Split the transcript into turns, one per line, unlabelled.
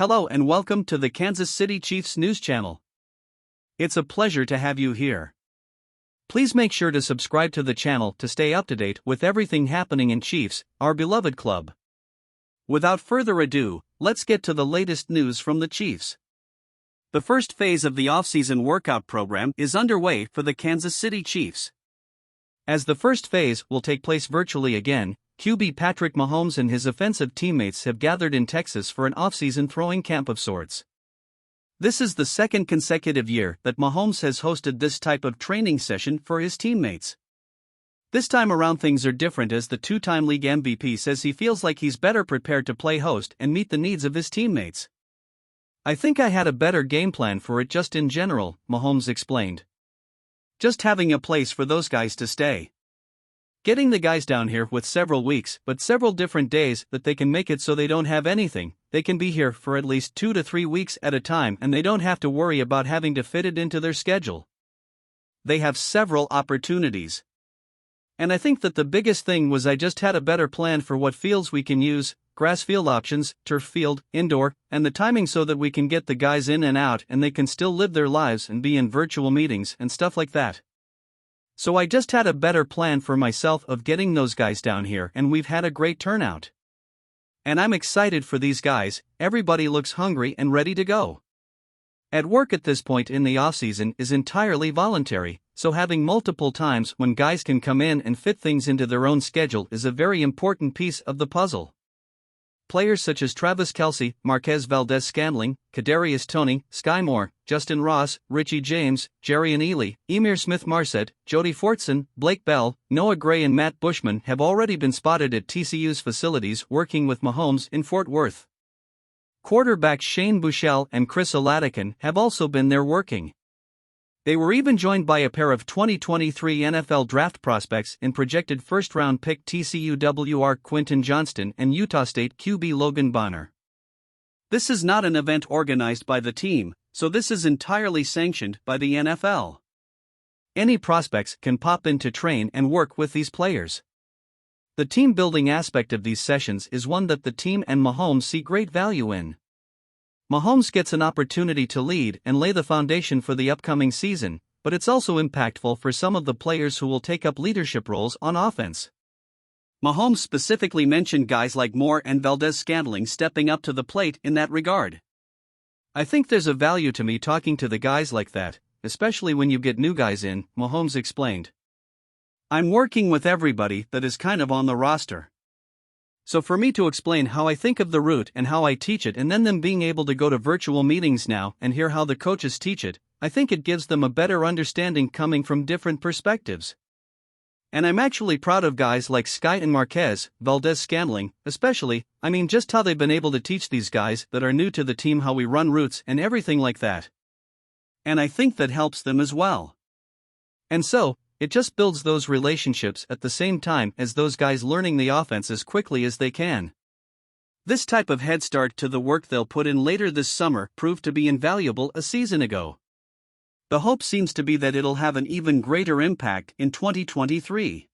Hello and welcome to the Kansas City Chiefs News Channel. It's a pleasure to have you here. Please make sure to subscribe to the channel to stay up to date with everything happening in Chiefs, our beloved club. Without further ado, let's get to the latest news from the Chiefs. The first phase of the offseason workout program is underway for the Kansas City Chiefs. As the first phase will take place virtually again, QB Patrick Mahomes and his offensive teammates have gathered in Texas for an offseason throwing camp of sorts. This is the second consecutive year that Mahomes has hosted this type of training session for his teammates. This time around things are different, as the two-time league MVP says he feels like he's better prepared to play host and meet the needs of his teammates. "I think I had a better game plan for it just in general," Mahomes explained. "Just having a place for those guys to stay. Getting the guys down here with several weeks but several different days that they can make it so they don't have anything. They can be here for at least 2 to 3 weeks at a time and they don't have to worry about having to fit it into their schedule. They have several opportunities. And I think that the biggest thing was I just had a better plan for what fields we can use, grass field options, turf field, indoor, and the timing so that we can get the guys in and out and they can still live their lives and be in virtual meetings and stuff like that. So I just had a better plan for myself of getting those guys down here, and we've had a great turnout. And I'm excited for these guys. Everybody looks hungry and ready to go." At work at this point in the offseason is entirely voluntary, so having multiple times when guys can come in and fit things into their own schedule is a very important piece of the puzzle. Players such as Travis Kelce, Marquez Valdes-Scantling, Kadarius Toney, Sky Moore, Justin Ross, Richie James, Jerrion Ealy, Emir Smith-Marsette, Jody Fortson, Blake Bell, Noah Gray and Matt Bushman have already been spotted at TCU's facilities working with Mahomes in Fort Worth. Quarterbacks Shane Buechele and Chris Oladokun have also been there working. They were even joined by a pair of 2023 NFL draft prospects in projected first-round pick TCU WR Quentin Johnston and Utah State QB Logan Bonner. This is not an event organized by the team, so this is entirely sanctioned by the NFL. Any prospects can pop in to train and work with these players. The team-building aspect of these sessions is one that the team and Mahomes see great value in. Mahomes gets an opportunity to lead and lay the foundation for the upcoming season, but it's also impactful for some of the players who will take up leadership roles on offense. Mahomes specifically mentioned guys like Moore and Valdes-Scantling stepping up to the plate in that regard. "I think there's a value to me talking to the guys like that, especially when you get new guys in," Mahomes explained. "I'm working with everybody that is kind of on the roster. So for me to explain how I think of the route and how I teach it, and then them being able to go to virtual meetings now and hear how the coaches teach it, I think it gives them a better understanding coming from different perspectives. And I'm actually proud of guys like Sky and Marquez Valdes-Scantling, especially, just how they've been able to teach these guys that are new to the team how we run routes and everything like that. And I think that helps them as well. And so, it just builds those relationships at the same time as those guys learning the offense as quickly as they can. This type of head start to the work they'll put in later this summer proved to be invaluable a season ago. The hope seems to be that it'll have an even greater impact in 2023.